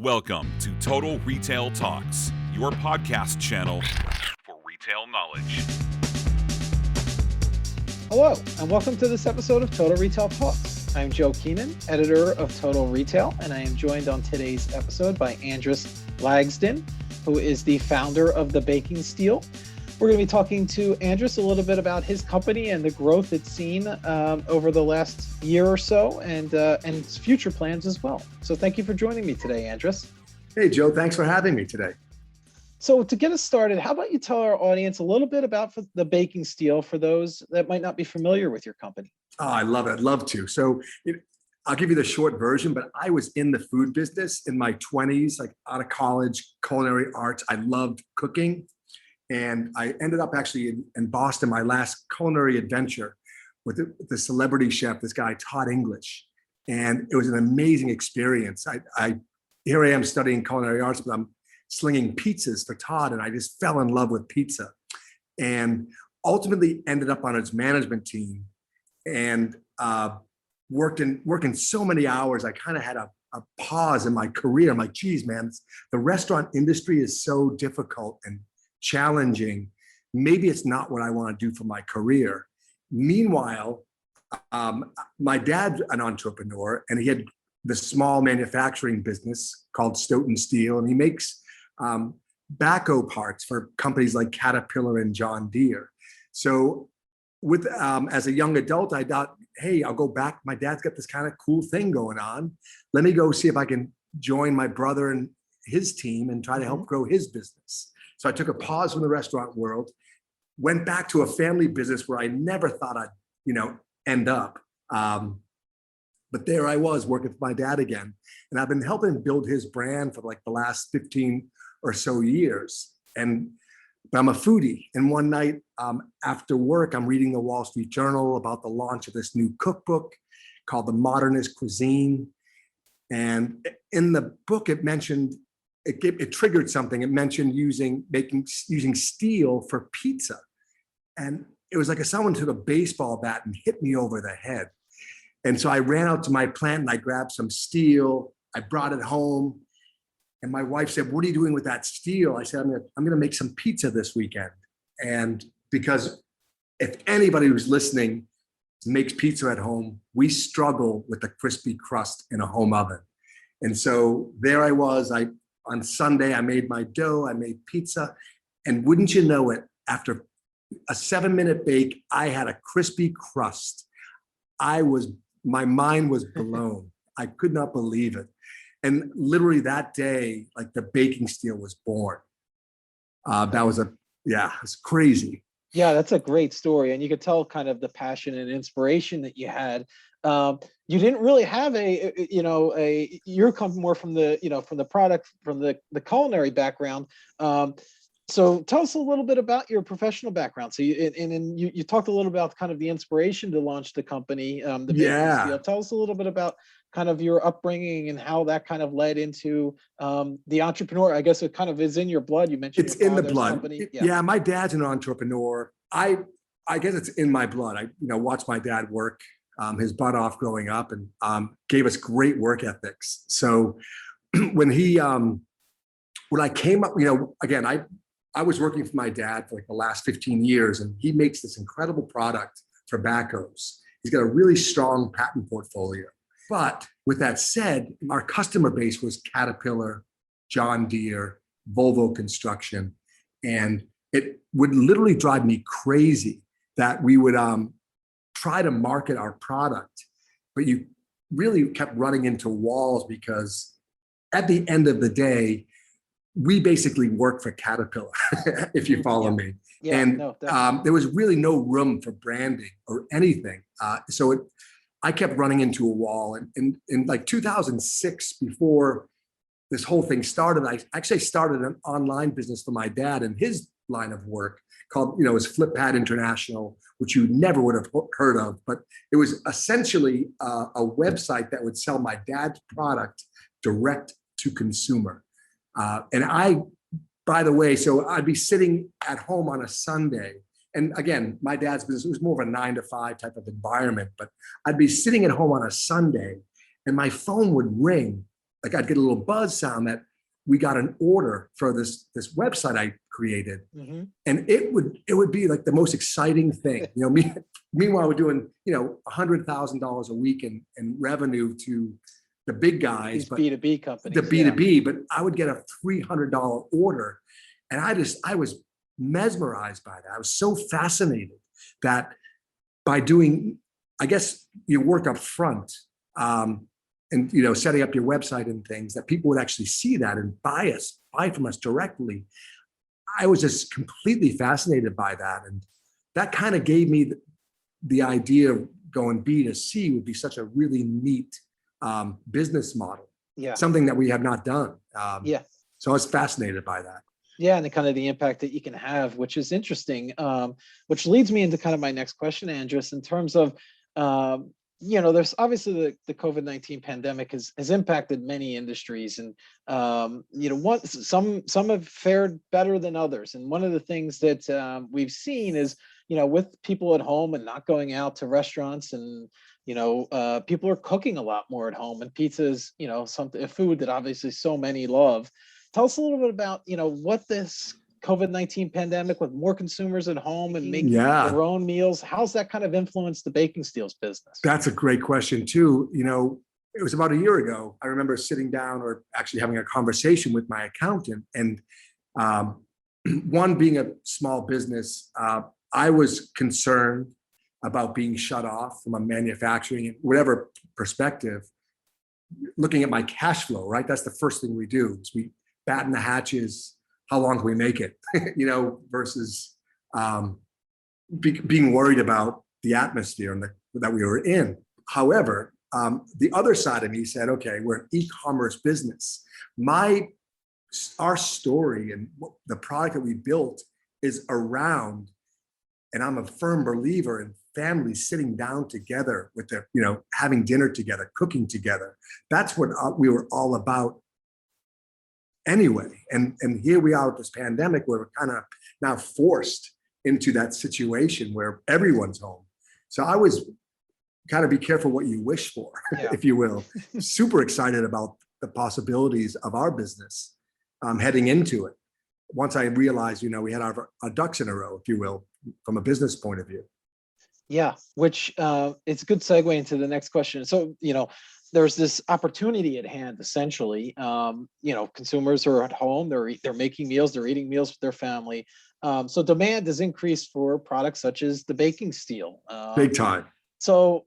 Welcome to Total Retail Talks, your podcast channel for retail knowledge. Hello, and welcome to this episode of Total Retail Talks. I'm Joe Keenan, editor of Total Retail, and I am joined on today's episode by Andris Lagsdin, who is the founder of The Baking Steel. We're going to be talking to Andris a little bit about his company and the growth it's seen over the last year or so, and its future plans as well. So thank you for joining me today, Andris. Hey, Joe, thanks for having me today. So to get us started, how about you tell our audience a little bit about The Baking Steel for those that might not be familiar with your company? Oh, I love it. I'd love to. So I'll give you the short version, but I was in the food business in my 20s, like out of college, culinary arts. I loved cooking. And I ended up actually in Boston, my last culinary adventure with the celebrity chef, this guy, Todd English. And it was an amazing experience. Here I am studying culinary arts, but I'm slinging pizzas for Todd, and I just fell in love with pizza. And ultimately ended up on his management team and working so many hours. I kind of had a pause in my career. I'm like, geez, man, the restaurant industry is so difficult and challenging. Maybe it's not what I want to do for my career. Meanwhile, my dad's an entrepreneur, and he had the small manufacturing business called Stoughton Steel, and he makes backhoe parts for companies like Caterpillar and John Deere. So as a young adult, I thought, hey, I'll go back. My dad's got this kind of cool thing going on. Let me go see if I can join my brother and his team and try to help grow his business. So I took a pause from the restaurant world, went back to a family business where I never thought I'd, end up. But there I was working for my dad again. And I've been helping him build his brand for like the last 15 or so years. But I'm a foodie. And one night after work, I'm reading the Wall Street Journal about the launch of this new cookbook called The Modernist Cuisine. And in the book, it mentioned, it triggered something. It mentioned using steel for pizza. And it was like if someone took a baseball bat and hit me over the head. And so I ran out to my plant and I grabbed some steel. I brought it home. And my wife said, what are you doing with that steel? I said, I'm going to make some pizza this weekend. And because if anybody who's listening makes pizza at home, we struggle with the crispy crust in a home oven. And so there I was. On Sunday, I made my dough, I made pizza, and wouldn't you know it, after a 7-minute bake, I had a crispy crust. My mind was blown. I could not believe it. And literally that day, like the Baking Steel was born. It's crazy. Yeah, that's a great story. And you could tell kind of the passion and inspiration that you had. You didn't really have you're coming more from the product, from the culinary background. So tell us a little bit about your professional background. So you talked a little about kind of the inspiration to launch the company, the Baking Steel. Tell us a little bit about kind of your upbringing and how that kind of led into the entrepreneur. I guess it kind of is in your blood. You mentioned it's in the blood. Yeah, my dad's an entrepreneur. I guess it's in my blood. I watched my dad work his butt off growing up, and gave us great work ethics. So when I came up, again, I was working for my dad for like the last 15 years, and he makes this incredible product for backhoes. He's got a really strong patent portfolio. But with that said, our customer base was Caterpillar, John Deere, Volvo Construction, and it would literally drive me crazy that we would try to market our product, but you really kept running into walls because at the end of the day, we basically work for Caterpillar, if you follow me. Yeah, and there was really no room for branding or anything. I kept running into a wall. And in like 2006, before this whole thing started, I actually started an online business for my dad and his line of work called, it was FlipPad International, which you never would have heard of, but it was essentially a website that would sell my dad's product direct to consumer. By the way, so I'd be sitting at home on a Sunday, and again, my dad's business, it was more of a 9-to-5 type of environment, but I'd be sitting at home on a Sunday and my phone would ring like I'd get a little buzz sound that we got an order for this website I created, and it would be like the most exciting thing. Meanwhile, we're doing $100,000 a week in revenue to the big guys, These but B2B companies, the B2B. But I would get a $300 order, and I was mesmerized by that. I was so fascinated that by doing, I guess, your work up front. And setting up your website and things, that people would actually see that and buy from us directly. I was just completely fascinated by that, and that kind of gave me the idea of going B2C would be such a really neat business model. Yeah, something that we have not done. So I was fascinated by that. Yeah, and the kind of the impact that you can have, which is interesting. Which leads me into kind of my next question, Andris, in terms of there's obviously the COVID-19 pandemic has impacted many industries, and some have fared better than others. And one of the things that we've seen is with people at home and not going out to restaurants, and people are cooking a lot more at home, and pizza is a food that obviously so many love. Tell us a little bit about what this COVID-19 pandemic, with more consumers at home and making their own meals, how's that kind of influenced the baking steels business? That's a great question too. It was about a year ago. I remember sitting down, or actually having a conversation with my accountant, and one, being a small business, I was concerned about being shut off from a manufacturing and whatever perspective, looking at my cash flow, right? That's the first thing we do, is we batten the hatches. How long can we make it? Versus being worried about the atmosphere that we were in. However, the other side of me said, okay, we're an e-commerce business. Our story and the product that we built is around, and I'm a firm believer in families sitting down together with having dinner together, cooking together. That's what we were all about anyway. And here we are with this pandemic, where we're kind of now forced into that situation where everyone's home. So I was kind of, be careful what you wish for, if you will. Super excited about the possibilities of our business heading into it. Once I realized, we had our ducks in a row, if you will, from a business point of view. Yeah, which it's a good segue into the next question. So, there's this opportunity at hand, essentially. Consumers are at home, they're making meals, they're eating meals with their family. So demand has increased for products such as the baking steel. Big time. So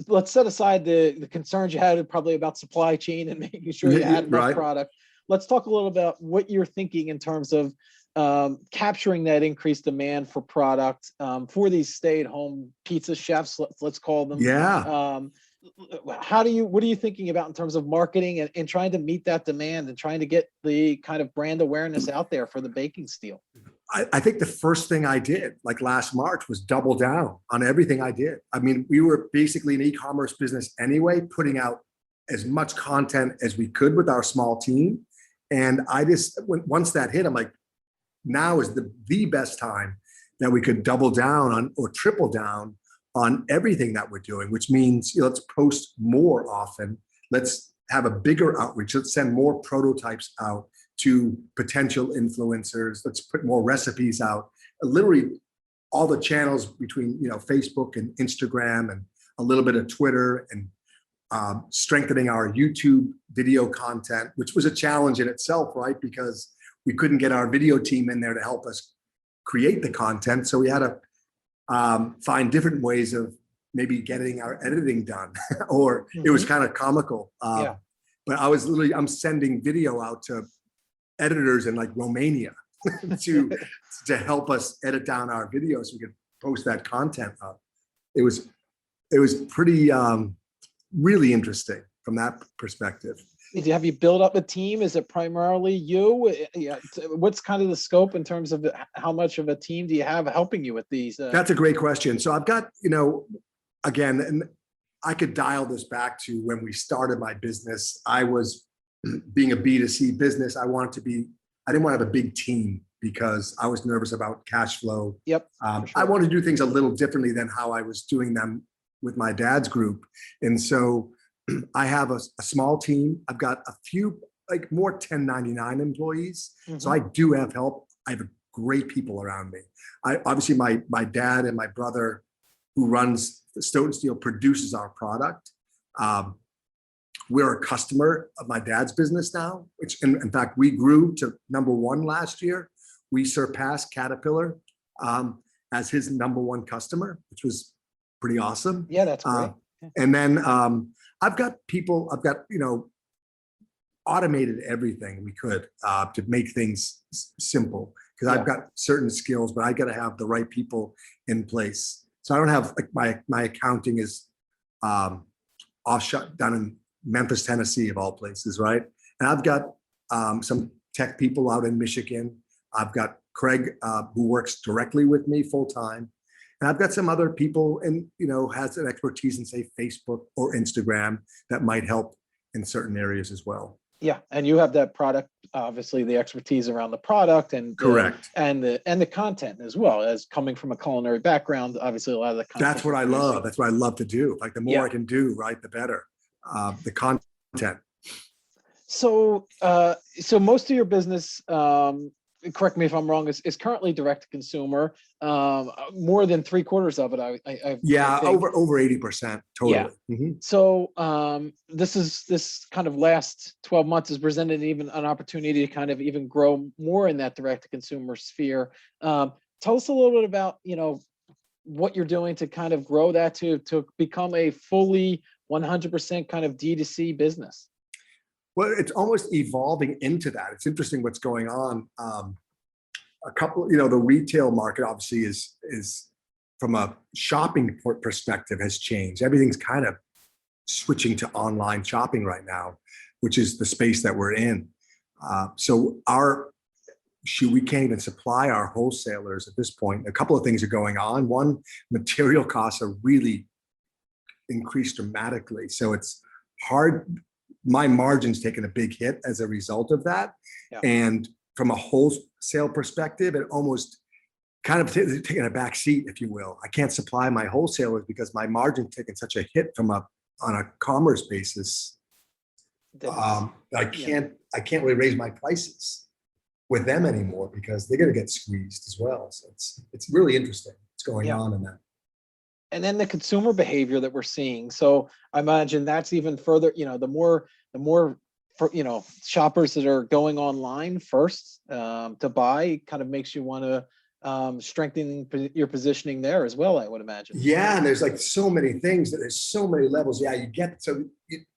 let's set aside the concerns you had probably about supply chain and making sure you had enough product. Let's talk a little about what you're thinking in terms of capturing that increased demand for product for these stay-at-home pizza chefs, let's call them. What are you thinking about in terms of marketing and trying to meet that demand and trying to get the kind of brand awareness out there for the baking steel? I think the first thing I did, like last March, was double down on everything I did. I mean, we were basically an e-commerce business anyway, putting out as much content as we could with our small team. And once that hit, I'm like, now is the best time that we could double down on, or triple down on everything that we're doing, which means let's post more often. Let's have a bigger outreach. Let's send more prototypes out to potential influencers. Let's put more recipes out. Literally all the channels between Facebook and Instagram, and a little bit of Twitter, and strengthening our YouTube video content, which was a challenge in itself, right? Because we couldn't get our video team in there to help us create the content. So we had to find different ways of maybe getting our editing done, or it was kind of comical. But I'm sending video out to editors in like Romania to help us edit down our videos so we could post that content up. It was pretty really interesting from that perspective. Have you built up a team? Is it primarily you? What's kind of the scope in terms of how much of a team do you have helping you with these? That's a great question. So I've got, again, and I could dial this back to when we started my business. I was being a B2C business. I didn't want to have a big team because I was nervous about cash flow. Yep. Sure. I wanted to do things a little differently than how I was doing them with my dad's group. And so I have a small team. I've got a few, like more 1099 employees. So I do have help. I have great people around me. Obviously my dad and my brother, who runs Stoughton Steel, produces our product. We're a customer of my dad's business now, which in fact, we grew to #1 last year. We surpassed Caterpillar as his #1 customer, which was pretty awesome. Yeah, that's great. And then I've got automated everything we could to make things simple, because I've got certain skills, but I got to have the right people in place. So I don't have, like, my accounting is offshore down in Memphis, Tennessee, of all places, right? And I've got some tech people out in Michigan. I've got Craig, who works directly with me full time. And I've got some other people and, has an expertise in, say, Facebook or Instagram that might help in certain areas as well. Yeah, and you have that product, obviously the expertise around the product and correct, and the content as well. As coming from a culinary background, obviously a lot of the content. That's what I love. That's what I love to do. Like, the more I can do, right, the better. The content. So, so most of your business, correct me if I'm wrong, is currently direct to consumer. More than 3/4 of it, I think. over 80% totally. Yeah. So this kind of last 12 months has presented even an opportunity to kind of even grow more in that direct to consumer sphere. Tell us a little bit about what you're doing to kind of grow that to become a fully 100% kind of D2C business. Well, it's almost evolving into that. It's interesting what's going on. A couple, the retail market obviously is from a shopping perspective has changed. Everything's kind of switching to online shopping right now, which is the space that we're in. So we can't even supply our wholesalers at this point. A couple of things are going on. One, material costs are really increased dramatically. So it's hard. My margin's taken a big hit as a result of that. Yeah. And from a wholesale perspective, it almost kind of taking a back seat, if you will. I can't supply my wholesalers because my margin's taken such a hit on a commerce basis. I can't really raise my prices with them anymore because they're going to get squeezed as well. So it's really interesting what's going on in that. And then the consumer behavior that we're seeing. So I imagine that's even further, the more shoppers that are going online first to buy kind of makes you want to strengthen your positioning there as well, I would imagine. Yeah, and there's like so many things, that there's so many levels. Yeah,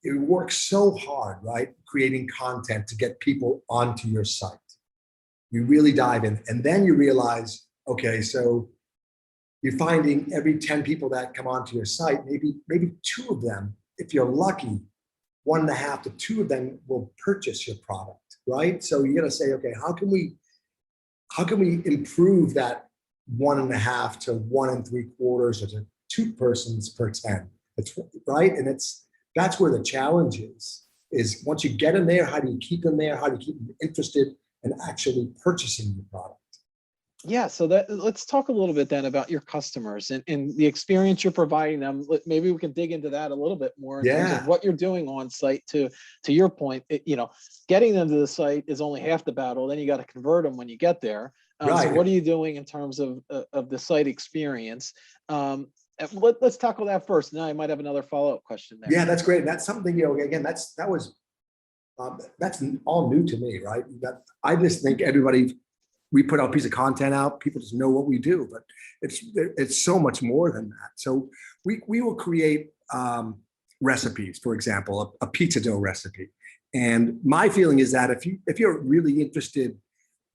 you work so hard, right? Creating content to get people onto your site. You really dive in, and then you realize, okay, so you're finding every 10 people that come onto your site, maybe 2 of them, if you're lucky, 1.5 to 2 of them will purchase your product, right? So you're gonna say, okay, how can we improve that 1.5 to 1 3/4 or to 2 persons per 10? That's right, and that's where the challenge is once you get in there, how do you keep them there? How do you keep them interested in actually purchasing your product? Yeah, so let's talk a little bit then about your customers and the experience you're providing them. Maybe we can dig into that a little bit more in terms of what you're doing on site. To your point, getting them to the site is only half the battle. Then you got to convert them when you get there. Right. So what are you doing in terms of the site experience? Let's tackle that first. Now I might have another follow-up question there. Yeah, that's great. That's something, again, that's all new to me, right? I just think we put out a piece of content out, people just know what we do, but it's so much more than that. So we will create recipes, for example, a pizza dough recipe. And my feeling is that if you're really interested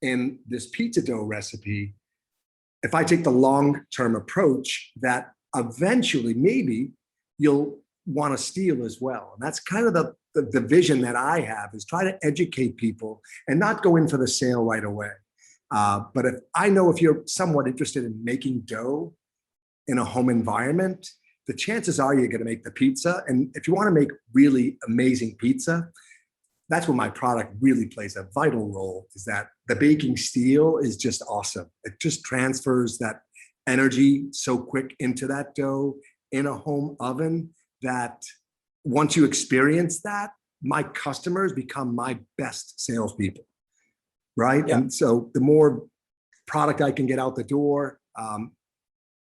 in this pizza dough recipe, if I take the long-term approach, that eventually maybe you'll want to steal as well. And that's kind of the vision that I have, is try to educate people and not go in for the sale right away. But if you're somewhat interested in making dough in a home environment, the chances are you're going to make the pizza. And if you want to make really amazing pizza, that's where my product really plays a vital role, is that the baking steel is just awesome. It just transfers that energy so quick into that dough in a home oven that once you experience that, my customers become my best salespeople, right? Yeah. And so the more product I can get out the door,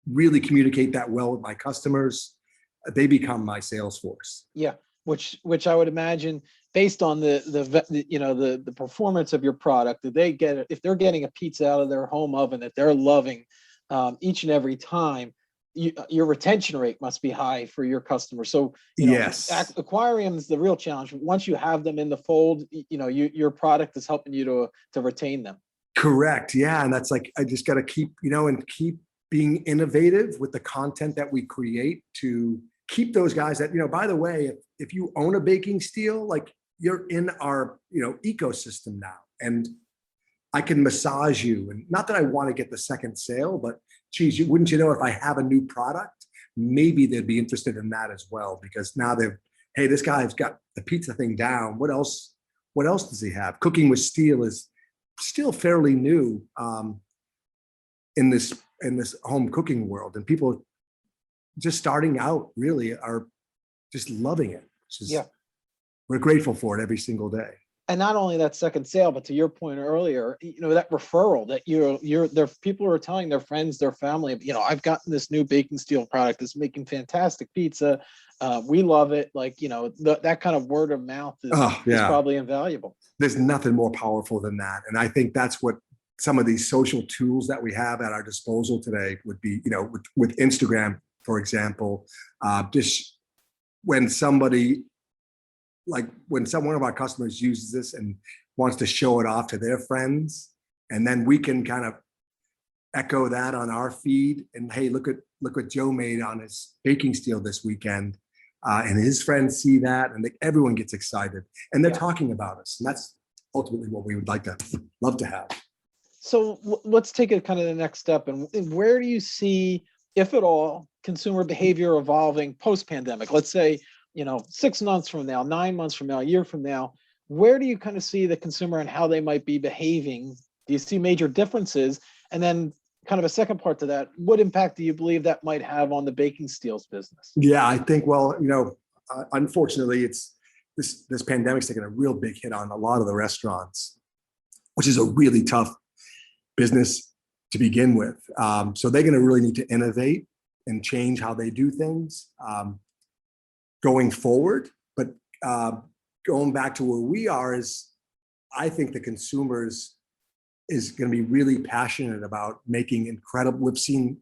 really communicate that well with my customers, they become my sales force. Yeah, which I would imagine, based on the performance of your product, that they get it, if they're getting a pizza out of their home oven that they're loving each and every time, your retention rate must be high for your customers. So Yes, acquiring them is the real challenge. Once you have them in the fold, your product is helping you to retain them. correct. Yeah, and that's like I just got to keep and keep being innovative with the content that we create to keep those guys that, by the way, if you own a baking steel, like you're in our, ecosystem now, and I can massage you. And not that I want to get the second sale, but geez, wouldn't you know, if I have a new product, maybe they'd be interested in that as well, because now hey, this guy's got the pizza thing down. What else does he have? Cooking with steel is still fairly new in this home cooking world, and people just starting out really are just loving it. We're grateful for it every single day. And not only that second sale, but to your point earlier, that referral that there, people are telling their friends, their family, I've gotten this new baking steel product that's making fantastic pizza. We love it. Like, that kind of word of mouth is probably invaluable. There's nothing more powerful than that. And I think that's what some of these social tools that we have at our disposal today would be, with Instagram, for example, just when somebody, like when one of our customers uses this and wants to show it off to their friends, and then we can kind of echo that on our feed. And hey, look what Joe made on his baking steel this weekend. And his friends see that, and everyone gets excited, and they're talking about us. And that's ultimately what we would love to have. So let's take it kind of the next step. And where do you see, if at all, consumer behavior evolving post-pandemic? Let's say, 6 months from now, 9 months from now, a year from now, where do you kind of see the consumer and how they might be behaving? Do you see major differences? And then kind of a second part to that, what impact do you believe that might have on the baking steels business? Yeah, I think, unfortunately, this pandemic's taken a real big hit on a lot of the restaurants, which is a really tough business to begin with. So they're going to really need to innovate and change how they do things going forward. But going back to where we are is, I think the consumers is going to be really passionate about making incredible. We've seen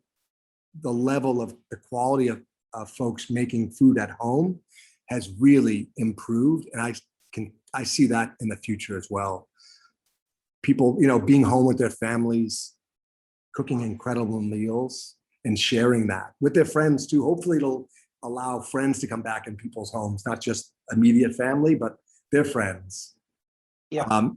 the level of the quality of folks making food at home has really improved. And I see that in the future as well. People, being home with their families, cooking incredible meals and sharing that with their friends too. Hopefully it'll allow friends to come back in people's homes, not just immediate family, but their friends. Yeah.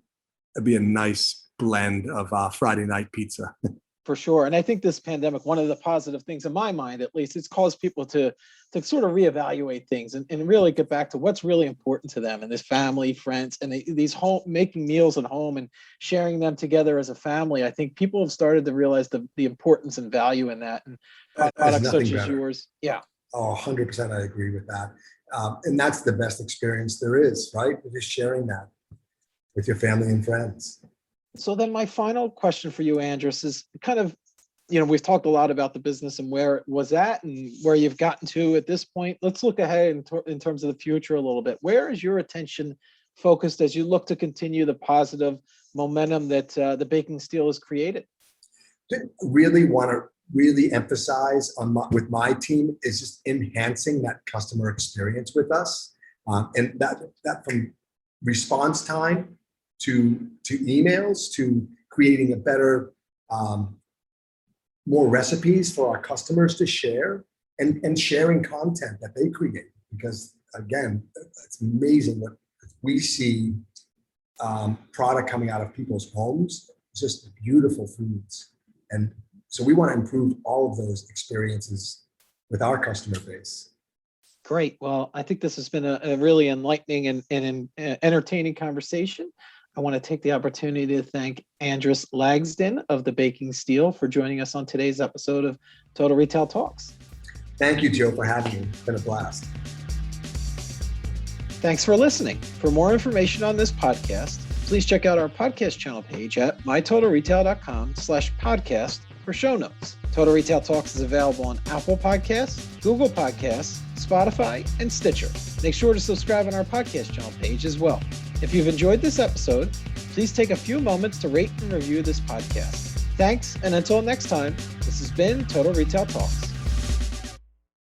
It'd be a nice blend of Friday night pizza. For sure. And I think this pandemic, one of the positive things in my mind, at least, it's caused people to sort of reevaluate things and really get back to what's really important to them and this family, friends, and these making meals at home and sharing them together as a family. I think people have started to realize the importance and value in that. And products such as yours. Yeah. Oh, 100%. I agree with that. And that's the best experience there is, right? Just sharing that with your family and friends. So then my final question for you, Andris, is kind of, we've talked a lot about the business and where it was at and where you've gotten to at this point. Let's look ahead in terms of the future a little bit. Where is your attention focused as you look to continue the positive momentum that the baking steel has created? Really want to emphasize with my team is just enhancing that customer experience with us. And that from response time to emails, to creating a better, more recipes for our customers to share, and sharing content that they create. Because again, it's amazing what we see product coming out of people's homes, just beautiful foods. And so we want to improve all of those experiences with our customer base. Great. Well, I think this has been a really enlightening and entertaining conversation. I want to take the opportunity to thank Andris Lagsdin of the Baking Steel for joining us on today's episode of Total Retail Talks. Thank you, Joe, for having me. It's been a blast. Thanks for listening. For more information on this podcast, please check out our podcast channel page at mytotalretail.com/podcast for show notes. Total Retail Talks is available on Apple Podcasts, Google Podcasts, Spotify, and Stitcher. Make sure to subscribe on our podcast channel page as well. If you've enjoyed this episode, please take a few moments to rate and review this podcast. Thanks, and until next time, this has been Total Retail Talks.